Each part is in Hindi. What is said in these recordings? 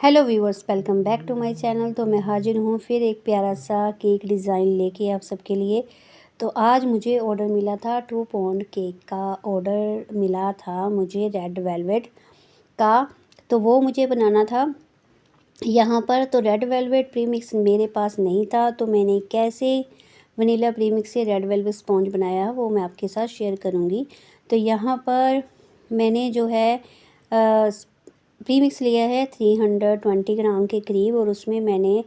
Hello viewers, welcome back to my channel. तो मैं हाजिर हूँ फिर एक प्यारा सा केक डिज़ाइन लेके आप सबके लिए। तो आज मुझे ऑर्डर मिला था 2 पाउंड केक का ऑर्डर मिला था मुझे रेड वेलवेट का। तो वो मुझे बनाना था यहाँ पर। तो रेड वेलवेट प्रीमिक्स मेरे पास नहीं था, तो मैंने कैसे वनीला प्रीमिक्स से रेड वेलवेट स्पॉन्ज बनाया वो मैं आपके साथ शेयर करूँगी। तो यहाँ पर मैंने जो है प्रीमिक्स लिया है 320 ग्राम के करीब, और उसमें मैंने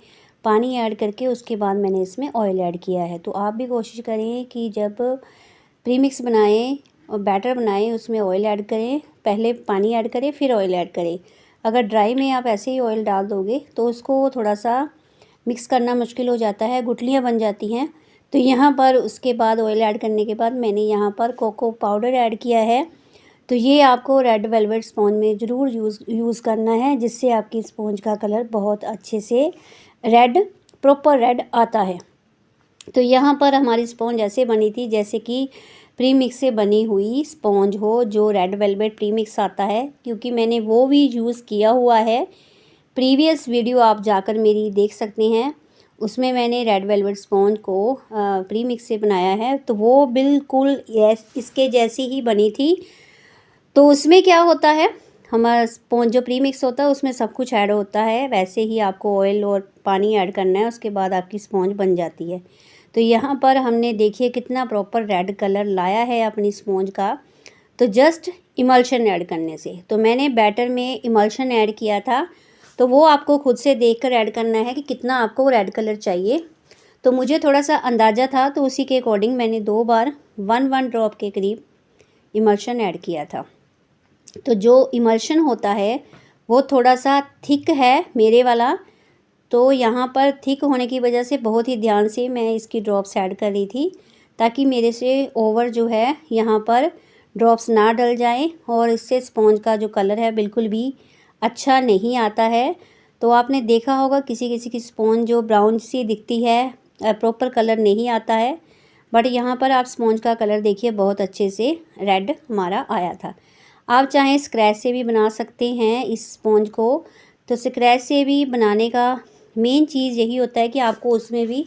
पानी ऐड करके उसके बाद मैंने इसमें ऑयल ऐड किया है। तो आप भी कोशिश करें कि जब प्रीमिक्स बनाएं और बैटर बनाएं उसमें ऑयल ऐड करें, पहले पानी ऐड करें फिर ऑयल ऐड करें। अगर ड्राई में आप ऐसे ही ऑयल डाल दोगे तो उसको थोड़ा सा मिक्स करना मुश्किल हो जाता है, गुठलियाँ बन जाती हैं। तो यहाँ पर उसके बाद ऑयल ऐड करने के बाद मैंने यहाँ पर कोको पाउडर ऐड किया है। तो ये आपको रेड वेलवेट स्पॉन्ज में ज़रूर यूज़ करना है, जिससे आपकी स्पॉन्ज का कलर बहुत अच्छे से प्रॉपर रेड आता है। तो यहाँ पर हमारी स्पॉन्ज ऐसे बनी थी जैसे कि प्रीमिक्स से बनी हुई स्पॉन्ज हो, जो रेड वेलवेट प्रीमिक्स आता है, क्योंकि मैंने वो भी यूज़ किया हुआ है। प्रीवियस वीडियो आप जाकर मेरी देख सकते हैं, उसमें मैंने रेड वेलवेट स्पॉन्ज को प्रीमिक्स से बनाया है। तो वो बिल्कुल इसके जैसी ही बनी थी। तो उसमें क्या होता है, हमारा स्पॉन्ज जो प्रीमिक्स होता है उसमें सब कुछ ऐड होता है, वैसे ही आपको ऑयल और पानी ऐड करना है, उसके बाद आपकी स्पॉन्ज बन जाती है। तो यहाँ पर हमने देखिए कितना प्रॉपर रेड कलर लाया है अपनी स्पॉन्ज का, तो जस्ट इमल्शन ऐड करने से। तो मैंने बैटर में इमल्शन ऐड किया था, तो वो आपको खुद से देखकर ऐड करना है कि कितना आपको रेड कलर चाहिए। तो मुझे थोड़ा सा अंदाज़ा था, तो उसी के अकॉर्डिंग मैंने 2 बार 1 ड्रॉप के करीब इमल्शन ऐड किया था। तो जो इमल्शन होता है वो थोड़ा सा थिक है मेरे वाला, तो यहाँ पर थिक होने की वजह से बहुत ही ध्यान से मैं इसकी ड्रॉप्स ऐड कर रही थी, ताकि मेरे से ओवर जो है यहाँ पर ड्रॉप्स ना डल जाएं, और इससे स्पॉन्ज का जो कलर है बिल्कुल भी अच्छा नहीं आता है। तो आपने देखा होगा किसी किसी की स्पॉन्ज जो ब्राउन सी दिखती है, प्रॉपर कलर नहीं आता है, बट यहाँ पर आप स्पॉन्ज का कलर देखिए बहुत अच्छे से रेड हमारा आया था। आप चाहें स्क्रैच से भी बना सकते हैं इस स्पॉन्ज को। तो स्क्रैच से भी बनाने का मेन चीज़ यही होता है कि आपको उसमें भी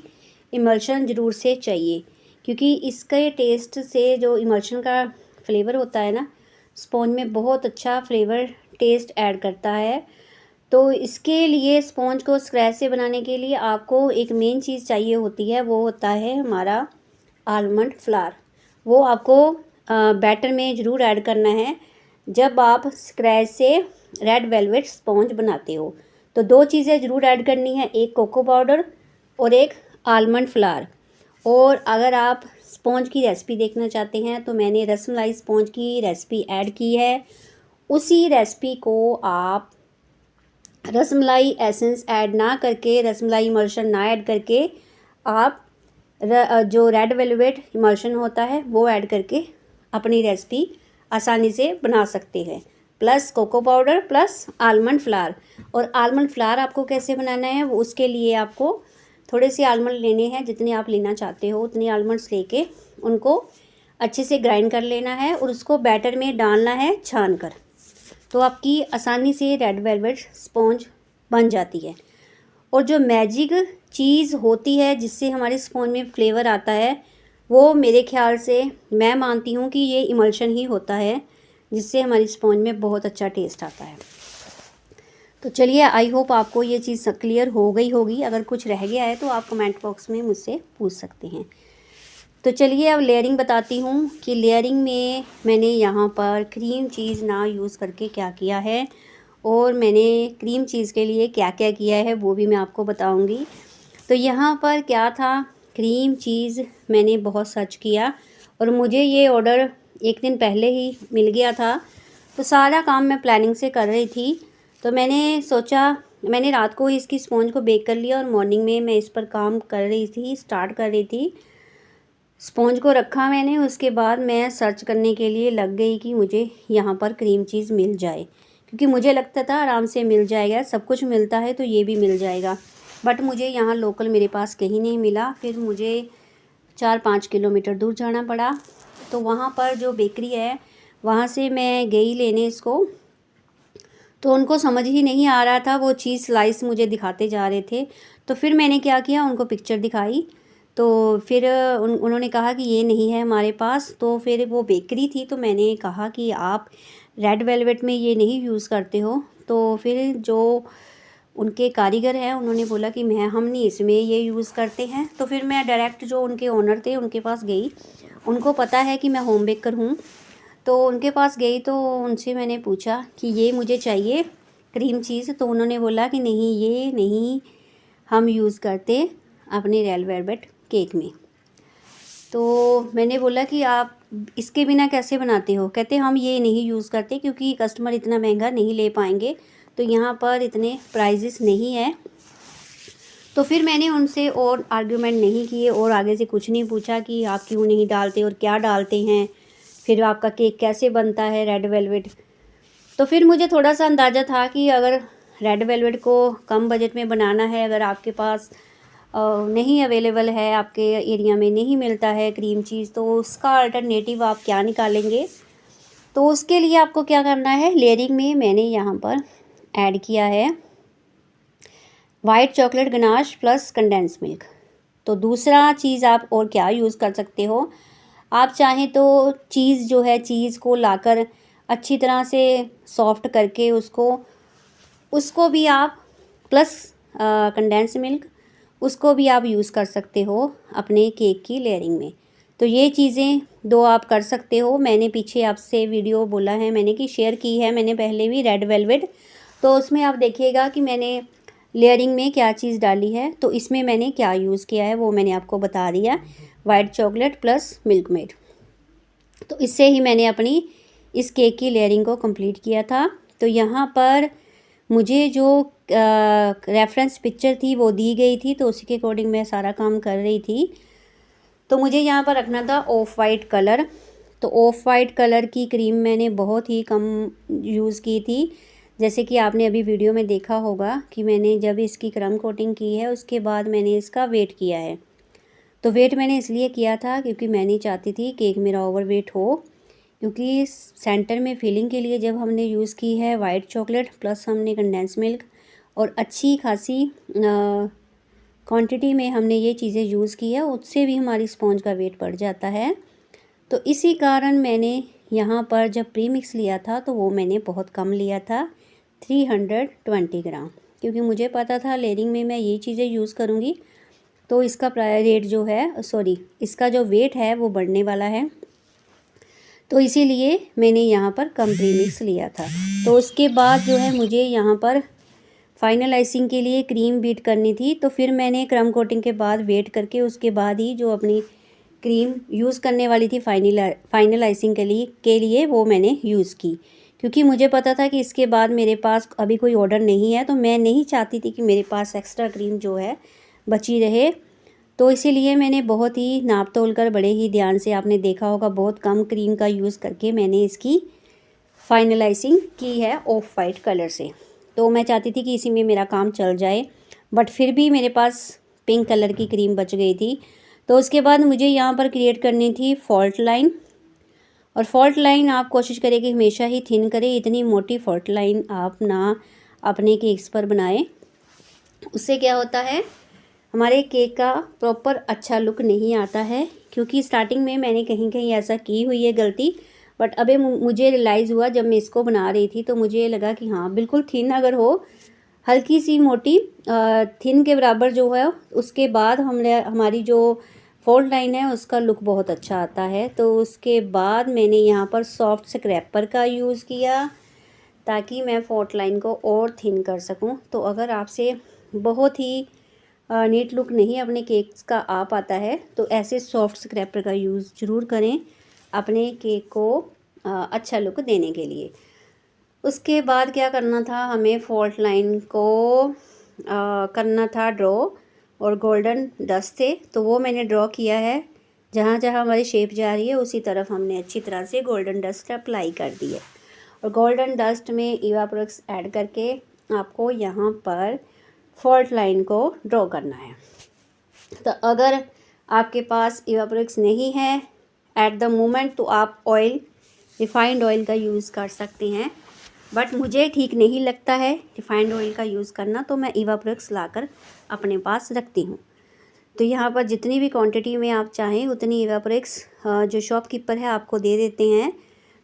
इमल्शन ज़रूर से चाहिए, क्योंकि इसके टेस्ट से जो इमल्शन का फ्लेवर होता है ना, स्पॉन्ज में बहुत अच्छा फ्लेवर टेस्ट ऐड करता है। तो इसके लिए स्पॉन्ज को स्क्रैच से बनाने के लिए आपको एक मेन चीज़ चाहिए होती है, वो होता है हमारा आलमंड फ्लावर। वो आपको बैटर में ज़रूर ऐड करना है जब आप स्क्रैच से रेड वेलवेट स्पॉन्ज बनाते हो। तो 2 चीज़ें ज़रूर ऐड करनी है, एक कोको पाउडर और एक आलमंड फ्लावर। और अगर आप स्पॉन्ज की रेसिपी देखना चाहते हैं तो मैंने रसमलाई स्पॉन्ज की रेसिपी ऐड की है। उसी रेसिपी को आप रसमलाई एसेंस ऐड ना करके, रसमलाई इमल्शन ना ऐड करके, आप जो रेड वेलवेट इमल्शन होता है वो ऐड करके अपनी रेसिपी आसानी से बना सकते हैं। Plus cocoa powder plus almond flour. और आलमंड फ्लावर आपको कैसे बनाना है, वो उसके लिए आपको थोड़े से आलमंड लेने हैं, जितने आप लेना चाहते हो उतने आलमंड्स लेके उनको अच्छे से ग्राइंड कर लेना है और उसको बैटर में डालना है छान कर। तो आपकी आसानी से रेड वेलवेट स्पॉन्ज बन जाती है। और जो मैजिक चीज़ होती है जिससे हमारे स्पॉन्ज में फ्लेवर आता है, वो मेरे ख्याल से मैं मानती हूँ कि ये इमल्शन ही होता है, जिससे हमारी स्पॉन्ज में बहुत अच्छा टेस्ट आता है। तो चलिए, आई होप आपको ये चीज़ क्लियर हो गई होगी। अगर कुछ रह गया है तो आप कमेंट बॉक्स में मुझसे पूछ सकते हैं। तो चलिए अब लेयरिंग बताती हूँ कि लेयरिंग में मैंने यहाँ पर क्रीम चीज़ ना यूज़ करके क्या किया है, और मैंने क्रीम चीज़ के लिए क्या क्या किया है वो भी मैं आपको बताऊँगी। तो यहाँ पर क्या था, क्रीम चीज़ मैंने बहुत सर्च किया और मुझे ये ऑर्डर एक दिन पहले ही मिल गया था। तो सारा काम मैं प्लानिंग से कर रही थी। तो मैंने सोचा, मैंने रात को इसकी स्पॉन्ज को बेक कर लिया और मॉर्निंग में मैं इस पर काम कर रही थी, स्टार्ट कर रही थी। स्पॉन्ज को रखा मैंने, उसके बाद मैं सर्च करने के लिए लग गई कि मुझे यहाँ पर क्रीम चीज़ मिल जाए, क्योंकि मुझे लगता था आराम से मिल जाएगा, सब कुछ मिलता है तो ये भी मिल जाएगा। बट मुझे यहाँ लोकल मेरे पास कहीं नहीं मिला, फिर मुझे 4-5 किलोमीटर दूर जाना पड़ा। तो वहाँ पर जो बेकरी है वहाँ से मैं गई लेने इसको। तो उनको समझ ही नहीं आ रहा था, वो चीज़ स्लाइस मुझे दिखाते जा रहे थे। तो फिर मैंने क्या किया, उनको पिक्चर दिखाई। तो फिर उन्होंने कहा कि ये नहीं है हमारे पास। तो फिर वो बेकरी थी, तो मैंने कहा कि आप रेड वेलवेट में ये नहीं यूज़ करते हो। तो फिर जो उनके कारीगर हैं उन्होंने बोला कि हम नहीं इसमें ये यूज़ करते हैं। तो फिर मैं डायरेक्ट जो उनके ओनर थे उनके पास गई। उनको पता है कि मैं होम बेकर हूँ, तो उनके पास गई। तो उनसे मैंने पूछा कि ये मुझे चाहिए क्रीम चीज़। तो उन्होंने बोला कि नहीं, ये नहीं हम यूज़ करते अपने रेड वेलवेट केक में। तो मैंने बोला कि आप इसके बिना कैसे बनाते हो? कहते हम ये नहीं यूज़ करते क्योंकि कस्टमर इतना महंगा नहीं ले पाएंगे, तो यहाँ पर इतने प्राइजेस नहीं है। तो फिर मैंने उनसे और आर्ग्यूमेंट नहीं किए और आगे से कुछ नहीं पूछा कि आप क्यों नहीं डालते और क्या डालते हैं, फिर आपका केक कैसे बनता है रेड वेलवेट। तो फिर मुझे थोड़ा सा अंदाज़ा था कि अगर रेड वेलवेट को कम बजट में बनाना है, अगर आपके पास नहीं अवेलेबल है, आपके एरिया में नहीं मिलता है क्रीम चीज़, तो उसका अल्टरनेटिव आप क्या निकालेंगे। तो उसके लिए आपको क्या करना है, लेयरिंग में मैंने यहाँ पर ऐड किया है white chocolate ganache plus condense milk. तो दूसरा चीज़ आप और क्या यूज़ कर सकते हो, आप चाहें तो चीज़ जो है, चीज़ को लाकर अच्छी तरह से सॉफ्ट करके उसको भी आप प्लस कंडेंस मिल्क, उसको भी आप यूज़ कर सकते हो अपने केक की लेयरिंग में। तो ये चीज़ें दो आप कर सकते हो। मैंने पीछे आपसे वीडियो बोला है मैंने कि शेयर की है मैंने पहले भी रेड वेलवेट, तो उसमें आप देखिएगा कि मैंने लेयरिंग में क्या चीज़ डाली है। तो इसमें मैंने क्या यूज़ किया है वो मैंने आपको बता दिया, white chocolate plus milk made. तो इससे ही मैंने अपनी इस केक की लेयरिंग को कंप्लीट किया था। तो यहाँ पर मुझे जो रेफरेंस पिक्चर थी वो दी गई थी, तो उसी के अकॉर्डिंग मैं सारा काम कर रही थी। तो मुझे यहाँ पर रखना था ऑफ वाइट कलर। तो ऑफ वाइट कलर की क्रीम मैंने बहुत ही कम यूज़ की थी। जैसे कि आपने अभी वीडियो में देखा होगा कि मैंने जब इसकी क्रम कोटिंग की है उसके बाद मैंने इसका वेट किया है। तो वेट मैंने इसलिए किया था क्योंकि मैं नहीं चाहती थी केक मेरा ओवर वेट हो, क्योंकि सेंटर में फिलिंग के लिए जब हमने यूज़ की है वाइट चॉकलेट प्लस हमने कंडेंस मिल्क और अच्छी खासी क्वांटिटी में हमने ये चीज़ें यूज़ की है, उससे भी हमारी स्पॉन्ज का वेट बढ़ जाता है। तो इसी कारण मैंने यहाँ पर जब प्री मिक्स लिया था तो वो मैंने बहुत कम लिया था, 320 ग्राम, क्योंकि मुझे पता था लेयरिंग में मैं ये चीज़ें यूज़ करूँगी तो इसका रेट जो है इसका जो वेट है वो बढ़ने वाला है। तो इसीलिए मैंने यहाँ पर कम प्री मिक्स लिया था। तो उसके बाद जो है मुझे यहाँ पर फाइनल आइसिंग के लिए क्रीम बीट करनी थी, तो फिर मैंने क्रम कोटिंग के बाद वेट करके उसके बाद ही जो अपनी क्रीम यूज़ करने वाली थी फाइनल आइसिंग के लिए वो मैंने यूज़ की, क्योंकि मुझे पता था कि इसके बाद मेरे पास अभी कोई ऑर्डर नहीं है, तो मैं नहीं चाहती थी कि मेरे पास एक्स्ट्रा क्रीम जो है बची रहे। तो इसीलिए मैंने बहुत ही नाप तोल कर बड़े ही ध्यान से, आपने देखा होगा बहुत कम क्रीम का यूज़ करके मैंने इसकी फाइनलाइजिंग की है ऑफ वाइट कलर से। तो मैं चाहती थी कि इसी में मेरा काम चल जाए, बट फिर भी मेरे पास पिंक कलर की क्रीम बच गई थी। तो उसके बाद मुझे यहाँ पर क्रिएट करनी थी फॉल्ट लाइन, और फॉल्ट लाइन आप कोशिश करें कि हमेशा ही थिन करें, इतनी मोटी फॉल्ट लाइन आप ना अपने केक्स पर बनाएं। उससे क्या होता है, हमारे केक का प्रॉपर अच्छा लुक नहीं आता है, क्योंकि स्टार्टिंग में मैंने कहीं कहीं ऐसा की हुई है गलती, बट अभी मुझे रियलाइज़ हुआ जब मैं इसको बना रही थी तो मुझे लगा कि हाँ बिल्कुल थिन अगर हो, हल्की सी मोटी थिन के बराबर जो है, उसके बाद हमारी जो फोल्ड लाइन है उसका लुक बहुत अच्छा आता है। तो उसके बाद मैंने यहाँ पर सॉफ्ट स्क्रैपर का यूज़ किया ताकि मैं फोल्ड लाइन को और थिन कर सकूँ। तो अगर आपसे बहुत ही नीट लुक नहीं अपने केक्स का आ पाता है तो ऐसे सॉफ्ट स्क्रैपर का यूज़ ज़रूर करें अपने केक को अच्छा लुक देने के लिए। उसके बाद क्या करना था, हमें फॉल्ट लाइन को करना था ड्रॉ, और गोल्डन डस्ट से तो वो मैंने ड्रॉ किया है। जहाँ जहाँ हमारी शेप जा रही है उसी तरफ हमने अच्छी तरह से गोल्डन डस्ट अप्लाई कर दी है। और गोल्डन डस्ट में इवापोरेक्स ऐड करके आपको यहाँ पर फॉल्ट लाइन को ड्रॉ करना है। तो अगर आपके पास इवापोरेक्स नहीं है एट द मोमेंट तो आप ऑयल, रिफाइंड ऑयल का यूज़ कर सकते हैं। बट मुझे ठीक नहीं लगता है रिफाइंड ऑयल का यूज़ करना, तो मैं ईवा प्रोडक्ट्स लाकर अपने पास रखती हूँ। तो यहाँ पर जितनी भी क्वांटिटी में आप चाहें उतनी ईवा प्रोडक्ट्स जो शॉपकीपर है आपको दे देते हैं।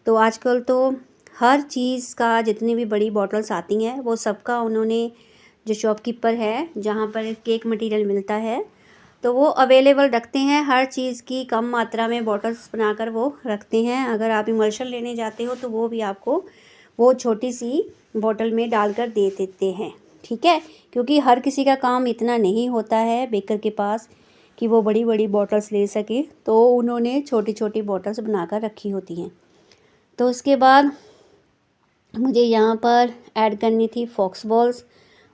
तो आजकल तो हर चीज़ का जितनी भी बड़ी बॉटल्स आती हैं वो सबका उन्होंने, जो शॉपकीपर है जहाँ पर केक मटेरियल मिलता है, तो वो अवेलेबल रखते हैं। हर चीज़ की कम मात्रा में बॉटल्स बनाकर वो रखते हैं। अगर आप इमल्शन लेने जाते हो तो वो भी आपको वो छोटी सी बॉटल में डालकर दे देते हैं, ठीक है। क्योंकि हर किसी का काम इतना नहीं होता है बेकर के पास कि वो बड़ी बड़ी बॉटल्स ले सके, तो उन्होंने छोटी छोटी बॉटल्स बनाकर रखी होती हैं। तो उसके बाद मुझे यहाँ पर ऐड करनी थी फॉक्स बॉल्स,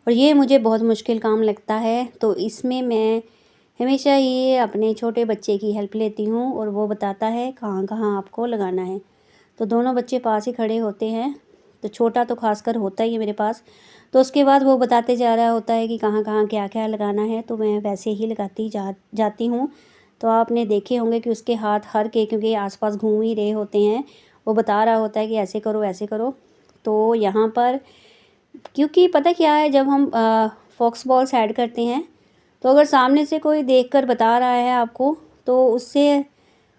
और ये मुझे बहुत मुश्किल काम लगता है। तो इसमें मैं हमेशा ये अपने छोटे बच्चे की हेल्प लेती हूँ और वो बताता है कहाँ कहाँ आपको लगाना है। तो दोनों बच्चे पास ही खड़े होते हैं, तो छोटा तो खासकर होता ही है मेरे पास। तो उसके बाद वो बताते जा रहा होता है कि कहाँ कहाँ क्या क्या लगाना है, तो मैं वैसे ही लगाती जाती हूँ। तो आपने देखे होंगे कि उसके हाथ हर केक के आसपास घूम ही रहे होते हैं, वो बता रहा होता है कि ऐसे करो ऐसे करो। तो यहाँ पर क्योंकि पता क्या है, जब हम फॉक्स बॉल्स ऐड करते हैं तो अगर सामने से कोई देखकर बता रहा है आपको, तो उससे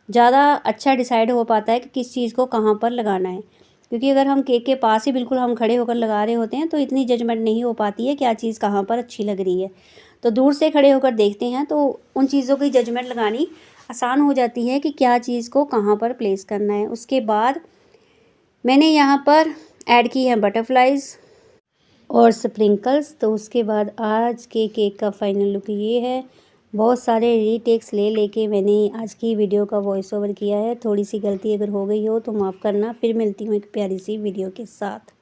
ज़्यादा अच्छा डिसाइड हो पाता है कि किस चीज़ को कहाँ पर लगाना है। क्योंकि अगर हम केक के पास ही बिल्कुल हम खड़े होकर लगा रहे होते हैं तो इतनी जजमेंट नहीं हो पाती है क्या चीज़ कहाँ पर अच्छी लग रही है। तो दूर से खड़े होकर देखते हैं तो उन चीज़ों की जजमेंट लगानी आसान हो जाती है कि क्या चीज़ को कहाँ पर प्लेस करना है। उसके बाद मैंने यहाँ पर ऐड की है बटरफ्लाइज़ और स्प्रिंकल्स। तो उसके बाद आज के केक का फाइनल लुक ये है। बहुत सारे रीटेक्स ले लेके मैंने आज की वीडियो का वॉइस ओवर किया है। थोड़ी सी गलती अगर हो गई हो तो माफ़ करना। फिर मिलती हूँ एक प्यारी सी वीडियो के साथ।